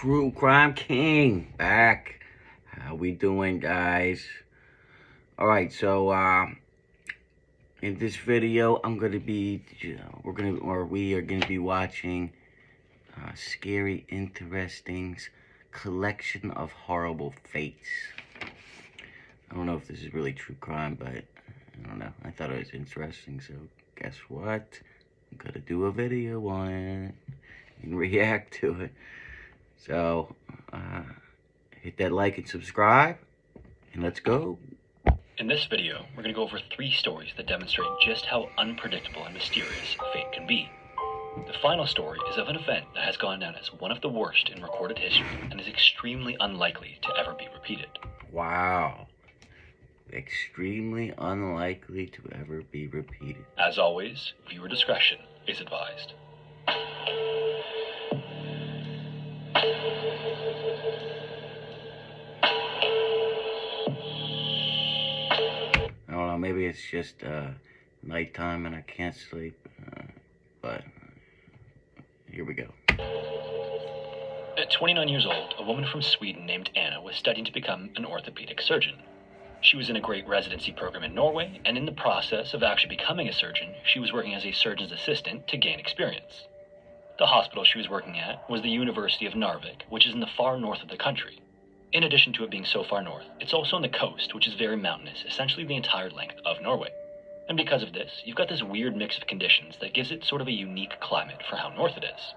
True Crime King back. How we doing, guys? All right, so in this video, we are gonna be watching Scary Interesting's Collection of Horrible Fates. I don't know if this is really true crime, but I don't know. I thought it was interesting, so guess what? I'm gonna do a video on it and react to it. So, hit that like and subscribe, and let's go. In this video, we're going to go over 3 stories that demonstrate just how unpredictable and mysterious fate can be. The final story is of an event that has gone down as one of the worst in recorded history and is extremely unlikely to ever be repeated. Wow. Extremely unlikely to ever be repeated. As always, viewer discretion is advised. I don't know, maybe it's just nighttime and I can't sleep, but here we go. At 29 years old, a woman from Sweden named Anna was studying to become an orthopedic surgeon. She was in a great residency program in Norway, and in the process of actually becoming a surgeon, she was working as a surgeon's assistant to gain experience. The hospital she was working at was the University of Narvik, which is in the far north of the country. In addition to it being so far north, it's also on the coast, which is very mountainous, essentially the entire length of Norway. And because of this, you've got this weird mix of conditions that gives it sort of a unique climate for how north it is.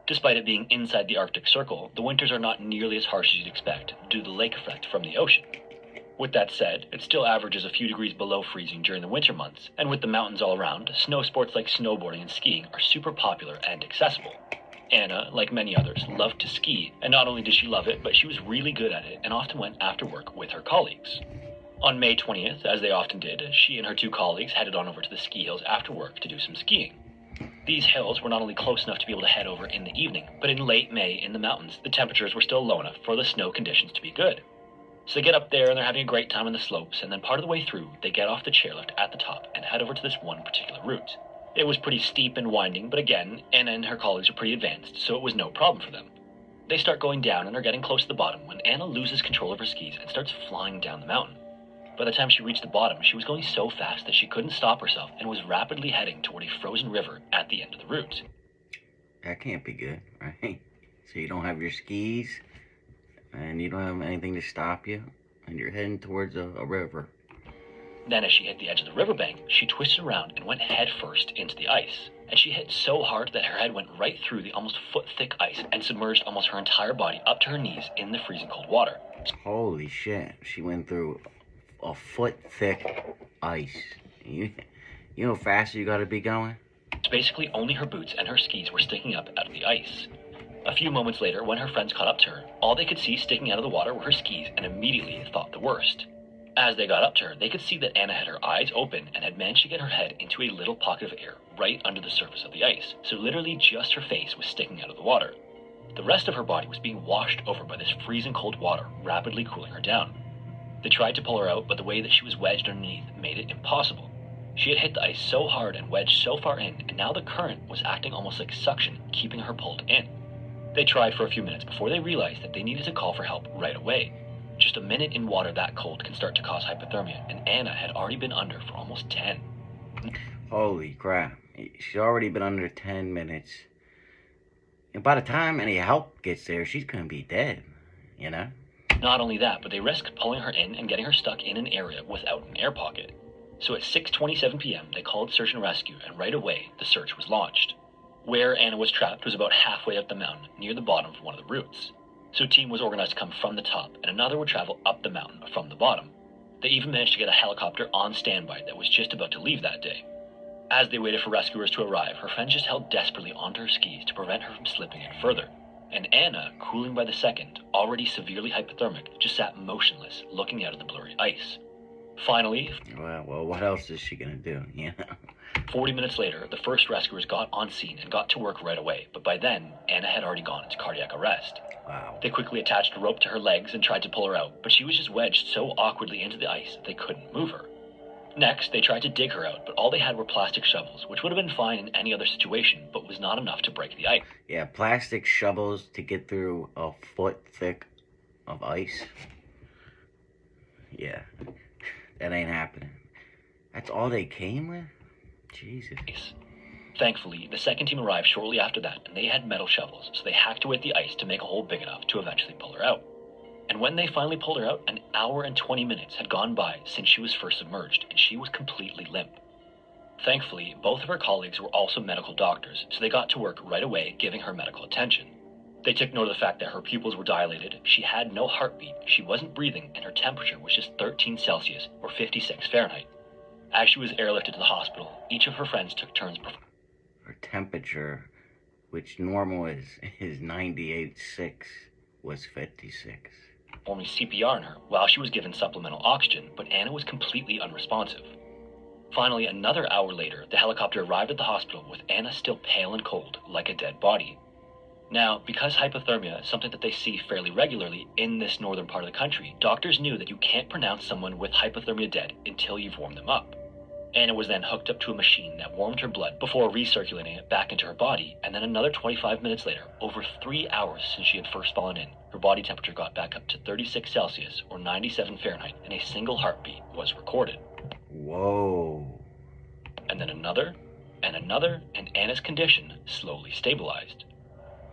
Despite it being inside the Arctic Circle, the winters are not nearly as harsh as you'd expect due to the lake effect from the ocean. With that said, it still averages a few degrees below freezing during the winter months, and with the mountains all around, snow sports like snowboarding and skiing are super popular and accessible. Anna, like many others, loved to ski, and not only did she love it, but she was really good at it and often went after work with her colleagues. On May 20th, as they often did, she and her 2 colleagues headed on over to the ski hills after work to do some skiing. These hills were not only close enough to be able to head over in the evening, but in late May in the mountains, the temperatures were still low enough for the snow conditions to be good. So they get up there and they're having a great time on the slopes, and then part of the way through, they get off the chairlift at the top and head over to this one particular route. It was pretty steep and winding, but again, Anna and her colleagues are pretty advanced, so it was no problem for them. They start going down and are getting close to the bottom when Anna loses control of her skis and starts flying down the mountain. By the time she reached the bottom, she was going so fast that she couldn't stop herself and was rapidly heading toward a frozen river at the end of the route. That can't be good, right? So you don't have your skis, and you don't have anything to stop you, and you're heading towards a river. Then as she hit the edge of the riverbank, she twisted around and went head first into the ice. And she hit so hard that her head went right through the almost foot-thick ice and submerged almost her entire body up to her knees in the freezing cold water. Holy shit, she went through a foot-thick ice. You know how fast you gotta be going? Basically, only her boots and her skis were sticking up out of the ice. A few moments later, when her friends caught up to her, all they could see sticking out of the water were her skis and immediately thought the worst. As they got up to her, they could see that Anna had her eyes open and had managed to get her head into a little pocket of air right under the surface of the ice, so literally just her face was sticking out of the water. The rest of her body was being washed over by this freezing cold water, rapidly cooling her down. They tried to pull her out, but the way that she was wedged underneath made it impossible. She had hit the ice so hard and wedged so far in, and now the current was acting almost like suction, keeping her pulled in. They tried for a few minutes before they realized that they needed to call for help right away. Just a minute in water that cold can start to cause hypothermia, and Anna had already been under for almost 10. Holy crap. She's already been under 10 minutes. And by the time any help gets there, she's gonna be dead, you know? Not only that, but they risked pulling her in and getting her stuck in an area without an air pocket. So at 6:27 p.m., they called search and rescue, and right away, the search was launched. Where Anna was trapped was about halfway up the mountain, near the bottom of one of the routes. So a team was organized to come from the top, and another would travel up the mountain from the bottom. They even managed to get a helicopter on standby that was just about to leave that day. As they waited for rescuers to arrive, her friends just held desperately onto her skis to prevent her from slipping in further. And Anna, cooling by the second, already severely hypothermic, just sat motionless, looking out at the blurry ice. Finally, Well, what else is she gonna do, you know? 40 minutes later, the first rescuers got on scene and got to work right away, but by then, Anna had already gone into cardiac arrest. Wow. They quickly attached a rope to her legs and tried to pull her out, but she was just wedged so awkwardly into the ice that they couldn't move her. Next, they tried to dig her out, but all they had were plastic shovels, which would have been fine in any other situation, but was not enough to break the ice. Yeah, plastic shovels to get through a foot thick of ice. Yeah, that ain't happening. That's all they came with? Jesus. Thankfully, the second team arrived shortly after that, and they had metal shovels, so they hacked away at the ice to make a hole big enough to eventually pull her out. And when they finally pulled her out, an hour and 20 minutes had gone by since she was first submerged, and she was completely limp. Thankfully, both of her colleagues were also medical doctors, so they got to work right away giving her medical attention. They took note of the fact that her pupils were dilated, she had no heartbeat, she wasn't breathing, and her temperature was just 13 Celsius or 56 Fahrenheit. As she was airlifted to the hospital, each of her friends took turns. Her temperature, which normal is 98.6, was 56. Performing CPR on her while she was given supplemental oxygen, but Anna was completely unresponsive. Finally, another hour later, the helicopter arrived at the hospital with Anna still pale and cold, like a dead body. Now, because hypothermia is something that they see fairly regularly in this northern part of the country, doctors knew that you can't pronounce someone with hypothermia dead until you've warmed them up. Anna was then hooked up to a machine that warmed her blood before recirculating it back into her body, and then another 25 minutes later, over 3 hours since she had first fallen in, her body temperature got back up to 36 Celsius or 97 Fahrenheit, and a single heartbeat was recorded. Whoa. And then another, and Anna's condition slowly stabilized.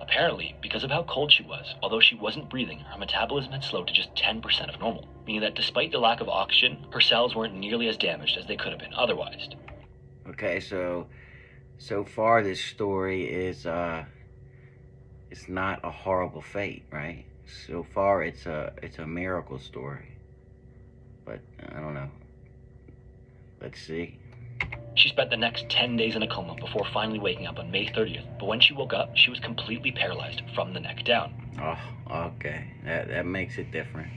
Apparently, because of how cold she was, although she wasn't breathing, her metabolism had slowed to just 10% of normal, meaning that despite the lack of oxygen, her cells weren't nearly as damaged as they could have been otherwise. Okay, so far this story is it's not a horrible fate, right? So far it's a miracle story. But I don't know. Let's see. She spent the next 10 days in a coma before finally waking up on May 30th, but when she woke up, she was completely paralyzed from the neck down. Oh, okay. That makes it different.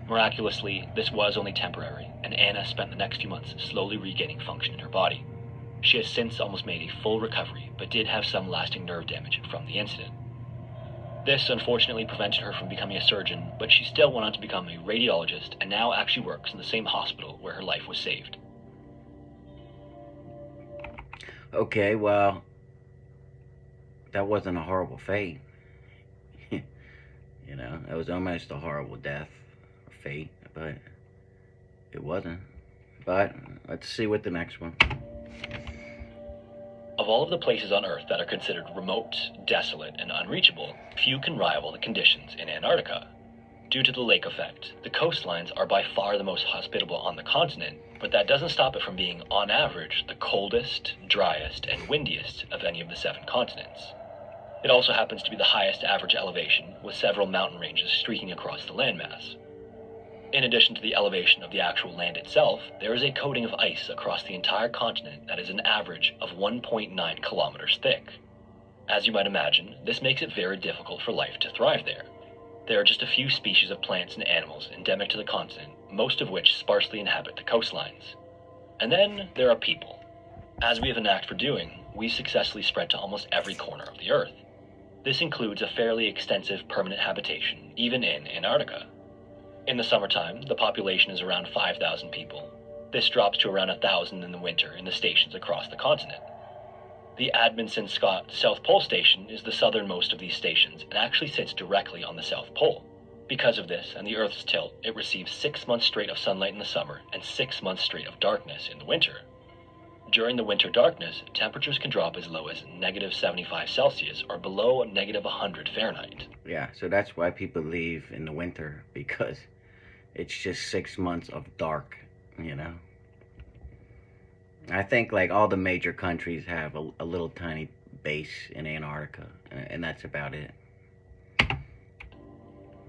Miraculously, this was only temporary, and Anna spent the next few months slowly regaining function in her body. She has since almost made a full recovery, but did have some lasting nerve damage from the incident. This unfortunately prevented her from becoming a surgeon, but she still went on to become a radiologist and now actually works in the same hospital where her life was saved. Okay, well, that wasn't a horrible fate. You know, that was almost a horrible death or fate, but it wasn't. But let's see what the next one. Of all of the places on Earth that are considered remote, desolate, and unreachable, few can rival the conditions in Antarctica. Due to the lake effect, the coastlines are by far the most hospitable on the continent, but that doesn't stop it from being, on average, the coldest, driest, and windiest of any of the 7 continents. It also happens to be the highest average elevation, with several mountain ranges streaking across the landmass. In addition to the elevation of the actual land itself, there is a coating of ice across the entire continent that is an average of 1.9 kilometers thick. As you might imagine, this makes it very difficult for life to thrive there. There are just a few species of plants and animals endemic to the continent, most of which sparsely inhabit the coastlines. And then there are people. As we have a knack for doing, we successfully spread to almost every corner of the Earth. This includes a fairly extensive permanent habitation, even in Antarctica. In the summertime, the population is around 5,000 people. This drops to around 1,000 in the winter in the stations across the continent. The Amundsen Scott South Pole Station is the southernmost of these stations and actually sits directly on the South Pole. Because of this and the Earth's tilt, it receives 6 months straight of sunlight in the summer and 6 months straight of darkness in the winter. During the winter darkness, temperatures can drop as low as negative 75 Celsius or below negative 100 Fahrenheit. Yeah, so that's why people leave in the winter, because it's just 6 months of dark, you know? I think like all the major countries have a little tiny base in Antarctica, and that's about it.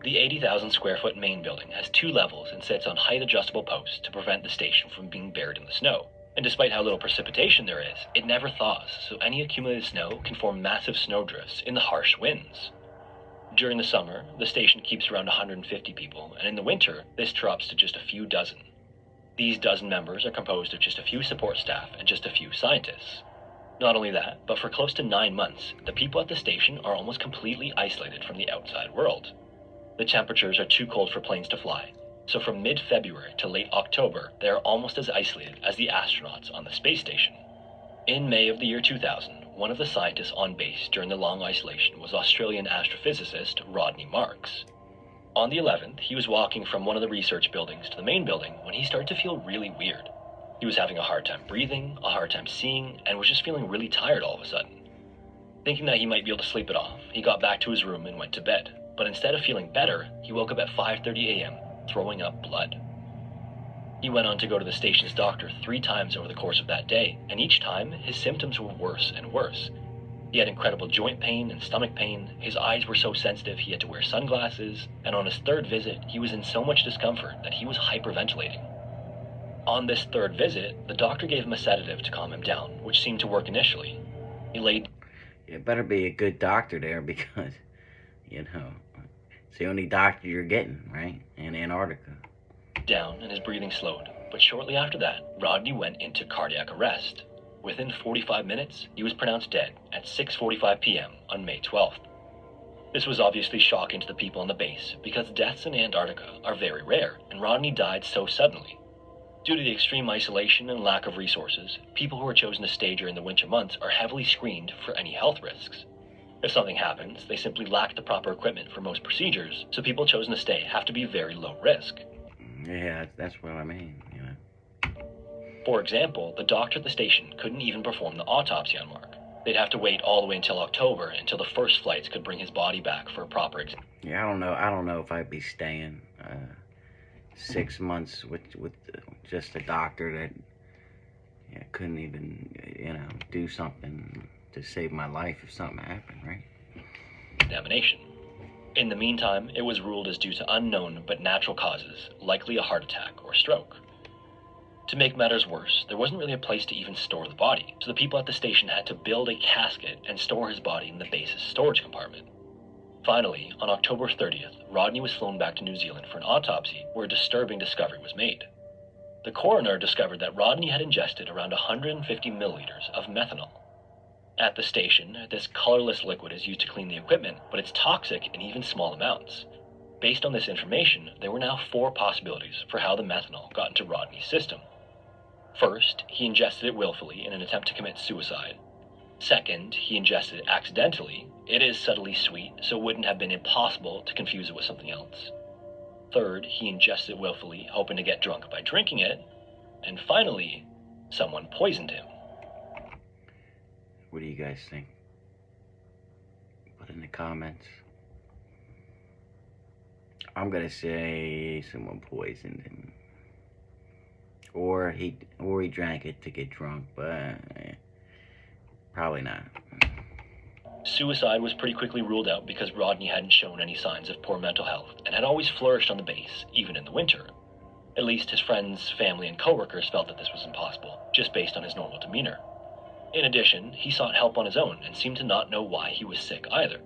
The 80,000 square foot main building has 2 levels and sits on height adjustable posts to prevent the station from being buried in the snow. And despite how little precipitation there is, it never thaws, so any accumulated snow can form massive snowdrifts in the harsh winds. During the summer, the station keeps around 150 people, and in the winter, this drops to just a few dozen. These dozen members are composed of just a few support staff and just a few scientists. Not only that, but for close to 9 months, the people at the station are almost completely isolated from the outside world. The temperatures are too cold for planes to fly, So from mid-February to late October, they are almost as isolated as the astronauts on the space station. In May of the year 2000, one of the scientists on base during the long isolation was Australian astrophysicist Rodney Marks. On the 11th, he was walking from one of the research buildings to the main building when he started to feel really weird. He was having a hard time breathing, a hard time seeing, and was just feeling really tired all of a sudden. Thinking that he might be able to sleep it off, he got back to his room and went to bed. But instead of feeling better, he woke up at 5:30 a.m., throwing up blood. He went on to go to the station's doctor 3 times over the course of that day, and each time, his symptoms were worse and worse. He had incredible joint pain and stomach pain, his eyes were so sensitive he had to wear sunglasses, and on his 3rd visit, he was in so much discomfort that he was hyperventilating. On this 3rd visit, the doctor gave him a sedative to calm him down, which seemed to work initially. He laid... You better be a good doctor there because, you know, it's the only doctor you're getting, right? In Antarctica. down and his breathing slowed, but shortly after that, Rodney went into cardiac arrest. Within 45 minutes, he was pronounced dead at 6:45 p.m. on May 12th. This was obviously shocking to the people on the base because deaths in Antarctica are very rare, and Rodney died so suddenly. Due to the extreme isolation and lack of resources, people who are chosen to stay during the winter months are heavily screened for any health risks. If something happens, they simply lack the proper equipment for most procedures, so people chosen to stay have to be very low risk. Yeah, that's what I mean, you know. For example, the doctor at the station couldn't even perform the autopsy on Mark. They'd have to wait all the way until October until the first flights could bring his body back for a proper exam. Yeah, I don't know if I'd be staying 6 months with just a doctor that couldn't even, do something to save my life if something happened, right? Examination. In the meantime, it was ruled as due to unknown but natural causes, likely a heart attack or stroke. To make matters worse, there wasn't really a place to even store the body, so the people at the station had to build a casket and store his body in the base's storage compartment. Finally, on October 30th, Rodney was flown back to New Zealand for an autopsy where a disturbing discovery was made. The coroner discovered that Rodney had ingested around 150 milliliters of methanol. At the station, this colorless liquid is used to clean the equipment, but it's toxic in even small amounts. Based on this information, there were now 4 possibilities for how the methanol got into Rodney's system. First, he ingested it willfully in an attempt to commit suicide. Second, he ingested it accidentally. It is subtly sweet, so it wouldn't have been impossible to confuse it with something else. Third, he ingested it willfully, hoping to get drunk by drinking it. And finally, someone poisoned him. What do you guys think? Put in the comments. I'm gonna say someone poisoned him, or he drank it to get drunk, but probably not. Suicide was pretty quickly ruled out because Rodney hadn't shown any signs of poor mental health and had always flourished on the base, even in the winter. At least his friends, family, and coworkers felt that this was impossible, just based on his normal demeanor. In addition, he sought help on his own and seemed to not know why he was sick either.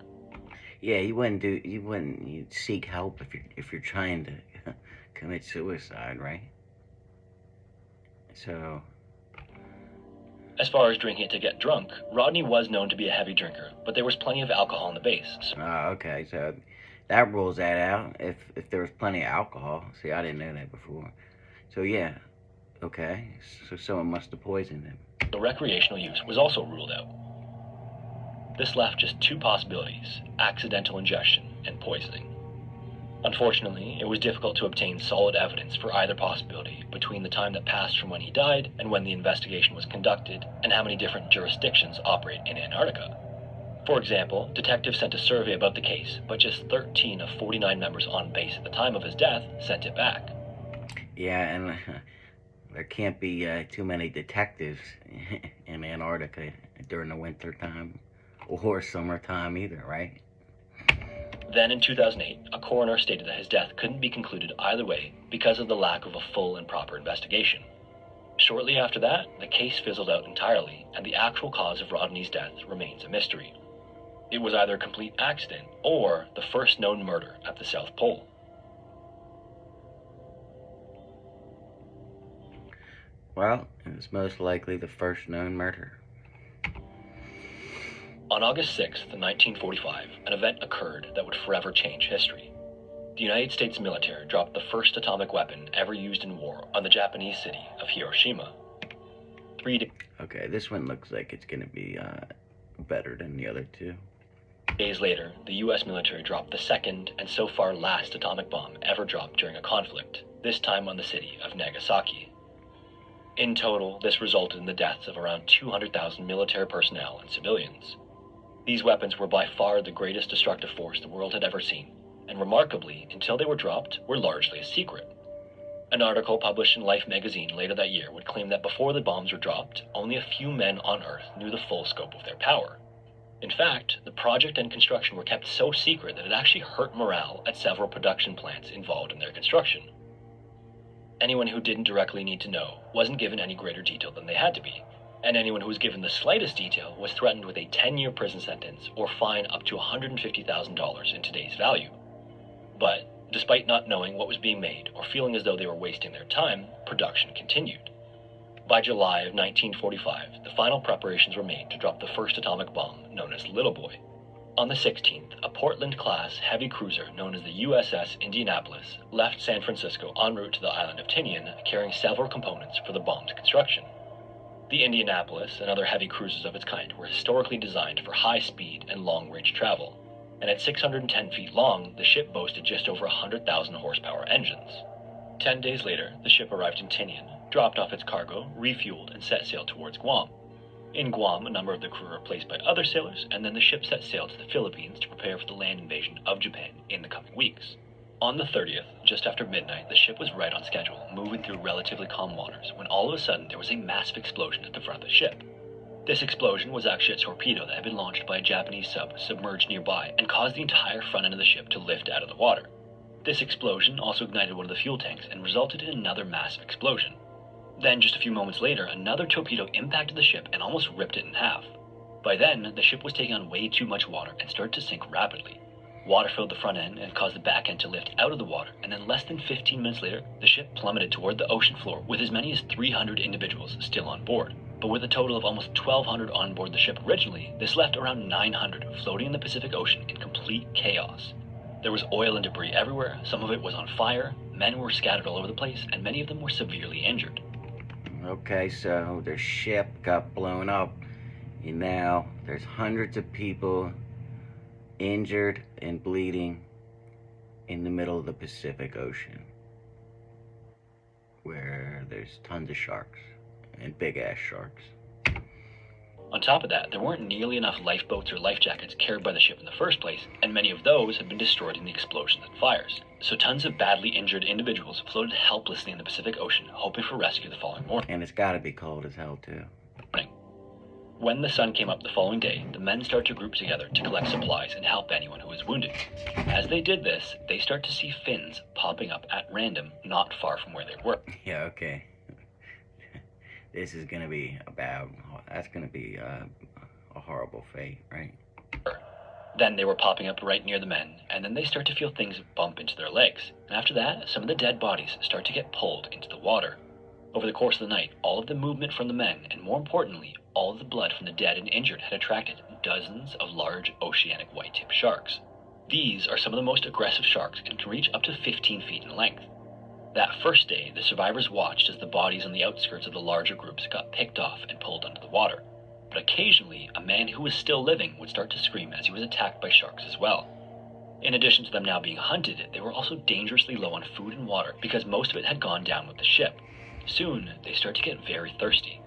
Yeah, you'd seek help if you're trying to commit suicide, right? So, As far as drinking it to get drunk, Rodney was known to be a heavy drinker, but there was plenty of alcohol on the base. okay, so that rules that out. If there was plenty of alcohol, see, I didn't know that before. So yeah, okay, so someone must have poisoned him. So recreational use was also ruled out. This left just 2 possibilities: accidental ingestion and poisoning. Unfortunately, it was difficult to obtain solid evidence for either possibility between the time that passed from when he died and when the investigation was conducted, and how many different jurisdictions operate in Antarctica. For example, detectives sent a survey about the case, but just 13 of 49 members on base at the time of his death sent it back. Yeah, and there can't be too many detectives in Antarctica during the winter time or summertime either, right? Then in 2008, a coroner stated that his death couldn't be concluded either way because of the lack of a full and proper investigation. Shortly after that, the case fizzled out entirely, and the actual cause of Rodney's death remains a mystery. It was either a complete accident or the first known murder at the South Pole. Well, it was most likely the first known murder. On August 6th, 1945, an event occurred that would forever change history. The United States military dropped the first atomic weapon ever used in war on the Japanese city of Hiroshima. Okay, this one looks like it's gonna be better than the other two. Days later, the US military dropped the second and so far last atomic bomb ever dropped during a conflict, this time on the city of Nagasaki. In total, this resulted in the deaths of around 200,000 military personnel and civilians. These weapons were by far the greatest destructive force the world had ever seen, and remarkably, until they were dropped, were largely a secret. An article published in Life magazine later that year would claim that before the bombs were dropped, only a few men on Earth knew the full scope of their power. In fact, the project and construction were kept so secret that it actually hurt morale at several production plants involved in their construction. Anyone who didn't directly need to know wasn't given any greater detail than they had to be, and anyone who was given the slightest detail was threatened with a 10-year prison sentence or fine up to $150,000 in today's value. But, despite not knowing what was being made or feeling as though they were wasting their time, production continued. By July of 1945, the final preparations were made to drop the first atomic bomb, known as Little Boy. On the 16th, a Portland-class heavy cruiser known as the USS Indianapolis left San Francisco en route to the island of Tinian, carrying several components for the bomb's construction. The Indianapolis and other heavy cruisers of its kind were historically designed for high speed and long-range travel, and at 610 feet long, the ship boasted just over 100,000 horsepower engines. 10 days later, the ship arrived in Tinian, dropped off its cargo, refueled, and set sail towards Guam. In Guam, a number of the crew were replaced by other sailors, and then the ship set sail to the Philippines to prepare for the land invasion of Japan in the coming weeks. On the 30th, just after midnight, the ship was right on schedule, moving through relatively calm waters, when all of a sudden there was a massive explosion at the front of the ship. This explosion was actually a torpedo that had been launched by a Japanese sub submerged nearby and caused the entire front end of the ship to lift out of the water. This explosion also ignited one of the fuel tanks and resulted in another massive explosion. Then, just a few moments later, another torpedo impacted the ship and almost ripped it in half. By then, the ship was taking on way too much water and started to sink rapidly. Water filled the front end and caused the back end to lift out of the water, and then less than 15 minutes later, the ship plummeted toward the ocean floor with as many as 300 individuals still on board. But with a total of almost 1,200 on board the ship originally, this left around 900 floating in the Pacific Ocean in complete chaos. There was oil and debris everywhere, some of it was on fire, men were scattered all over the place, and many of them were severely injured. Okay, so their ship got blown up, and now there's hundreds of people injured and bleeding in the middle of the Pacific Ocean, where there's tons of sharks, and big-ass sharks. On top of that, there weren't nearly enough lifeboats or life jackets carried by the ship in the first place, and many of those had been destroyed in the explosions and fires. So tons of badly injured individuals floated helplessly in the Pacific Ocean, hoping for rescue the following morning. And it's gotta be cold as hell, too. When the sun came up the following day, the men start to group together to collect supplies and help anyone who was wounded. As they did this, they start to see fins popping up at random, not far from where they were. Yeah, okay. This is gonna be that's gonna be a horrible fate, right? Then they were popping up right near the men, and then they start to feel things bump into their legs. And after that, some of the dead bodies start to get pulled into the water. Over the course of the night, all of the movement from the men, and more importantly, all of the blood from the dead and injured had attracted dozens of large oceanic white-tip sharks. These are some of the most aggressive sharks and can reach up to 15 feet in length. That first day, the survivors watched as the bodies on the outskirts of the larger groups got picked off and pulled under the water. But occasionally, a man who was still living would start to scream as he was attacked by sharks as well. In addition to them now being hunted, they were also dangerously low on food and water because most of it had gone down with the ship. Soon, they start to get very thirsty.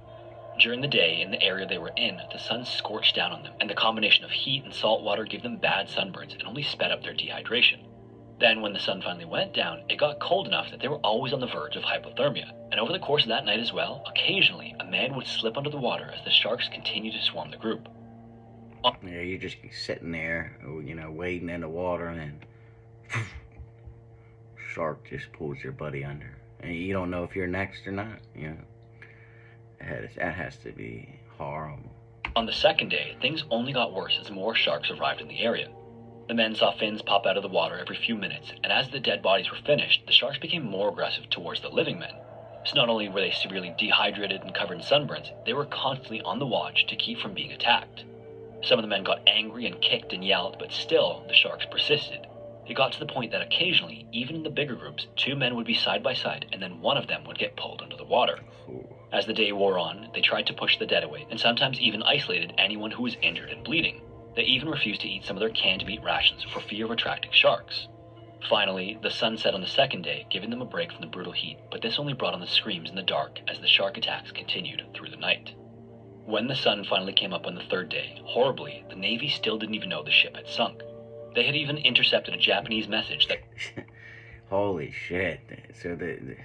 During the day, in the area they were in, the sun scorched down on them, and the combination of heat and salt water gave them bad sunburns and only sped up their dehydration. Then, when the sun finally went down, it got cold enough that they were always on the verge of hypothermia. And over the course of that night as well, occasionally, a man would slip under the water as the sharks continued to swarm the group. Yeah, you're just sitting there, wading in the water, and then shark just pulls your buddy under. And you don't know if you're next or not, That has to be horrible. On the second day, things only got worse as more sharks arrived in the area. The men saw fins pop out of the water every few minutes, and as the dead bodies were finished, the sharks became more aggressive towards the living men. So not only were they severely dehydrated and covered in sunburns, they were constantly on the watch to keep from being attacked. Some of the men got angry and kicked and yelled, but still, the sharks persisted. It got to the point that occasionally, even in the bigger groups, two men would be side by side and then one of them would get pulled under the water. As the day wore on, they tried to push the dead away and sometimes even isolated anyone who was injured and bleeding. They even refused to eat some of their canned meat rations for fear of attracting sharks. Finally, the sun set on the second day, giving them a break from the brutal heat, but this only brought on the screams in the dark as the shark attacks continued through the night. When the sun finally came up on the third day, horribly, the Navy still didn't even know the ship had sunk. They had even intercepted a Japanese message that... Holy shit. So the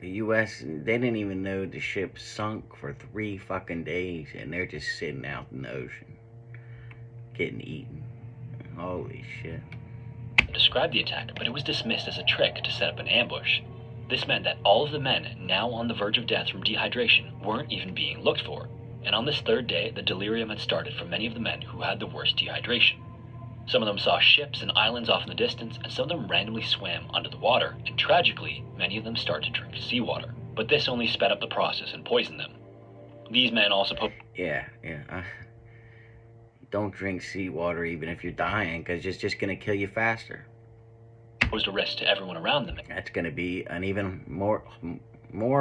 U.S., they didn't even know the ship sunk for 3 fucking days, and they're just sitting out in the ocean, getting eaten. Holy shit. Described the attack, but it was dismissed as a trick to set up an ambush. This meant that all of the men, now on the verge of death from dehydration, weren't even being looked for. And on this third day, the delirium had started for many of the men who had the worst dehydration. Some of them saw ships and islands off in the distance, and some of them randomly swam under the water, and tragically, many of them started to drink seawater. But this only sped up the process and poisoned them. These men also Yeah. Don't drink seawater even if you're dying, because it's just going to kill you faster. posed a risk to everyone around them. That's going to be an even more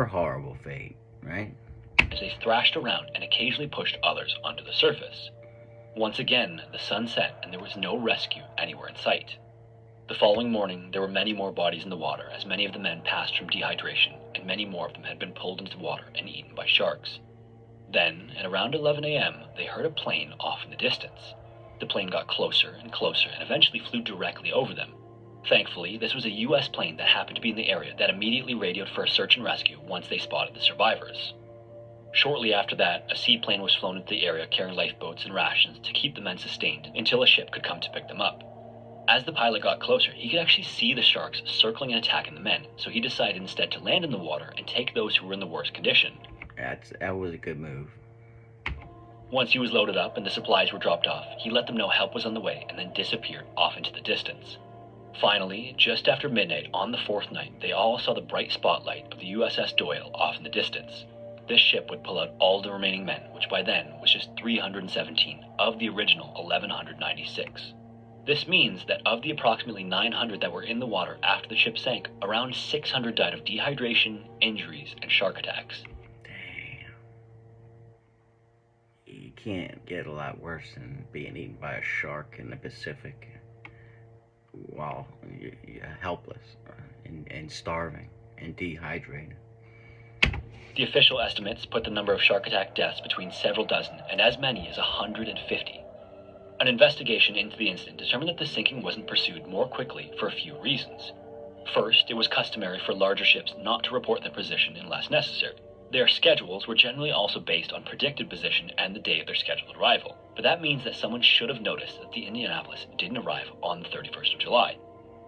horrible fate, right? As they thrashed around and occasionally pushed others onto the surface. Once again, the sun set and there was no rescue anywhere in sight. The following morning, there were many more bodies in the water as many of the men passed from dehydration, and many more of them had been pulled into the water and eaten by sharks. Then, at around 11 a.m., they heard a plane off in the distance. The plane got closer and closer and eventually flew directly over them. Thankfully, this was a U.S. plane that happened to be in the area that immediately radioed for a search and rescue once they spotted the survivors. Shortly after that, a seaplane was flown into the area carrying lifeboats and rations to keep the men sustained until a ship could come to pick them up. As the pilot got closer, he could actually see the sharks circling and attacking the men, so he decided instead to land in the water and take those who were in the worst condition. That was a good move. Once he was loaded up and the supplies were dropped off, he let them know help was on the way and then disappeared off into the distance. Finally, just after midnight on the fourth night, they all saw the bright spotlight of the USS Doyle off in the distance. This ship would pull out all the remaining men, which by then was just 317 of the original 1,196. This means that of the approximately 900 that were in the water after the ship sank, around 600 died of dehydration, injuries, and shark attacks. Damn. You can't get a lot worse than being eaten by a shark in the Pacific while you're helpless and starving and dehydrated. The official estimates put the number of shark attack deaths between several dozen and as many as 150. An investigation into the incident determined that the sinking wasn't pursued more quickly for a few reasons. First, it was customary for larger ships not to report their position unless necessary. Their schedules were generally also based on predicted position and the day of their scheduled arrival, but that means that someone should have noticed that the Indianapolis didn't arrive on the 31st of July.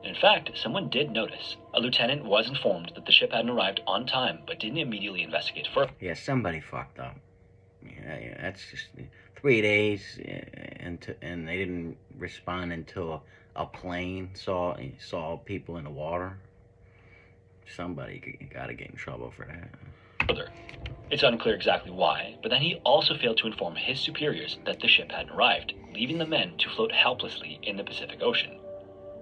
In fact, someone did notice. A lieutenant was informed that the ship hadn't arrived on time, but didn't immediately investigate further. Yeah, somebody fucked up. Yeah, that's just 3 days, and they didn't respond until a plane saw people in the water. Somebody got to get in trouble for that. Further. It's unclear exactly why, but then he also failed to inform his superiors that the ship hadn't arrived, leaving the men to float helplessly in the Pacific Ocean.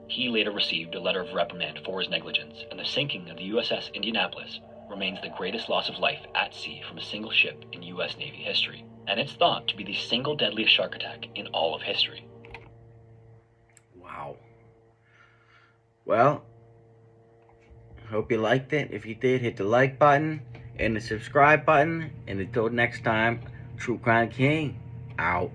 He later received a letter of reprimand for his negligence, and the sinking of the USS Indianapolis remains the greatest loss of life at sea from a single ship in U.S. Navy history, and it's thought to be the single deadliest shark attack in all of history. Wow. Well, hope you liked it. If you did, hit the like button and the subscribe button. And until next time, True Crime King, out.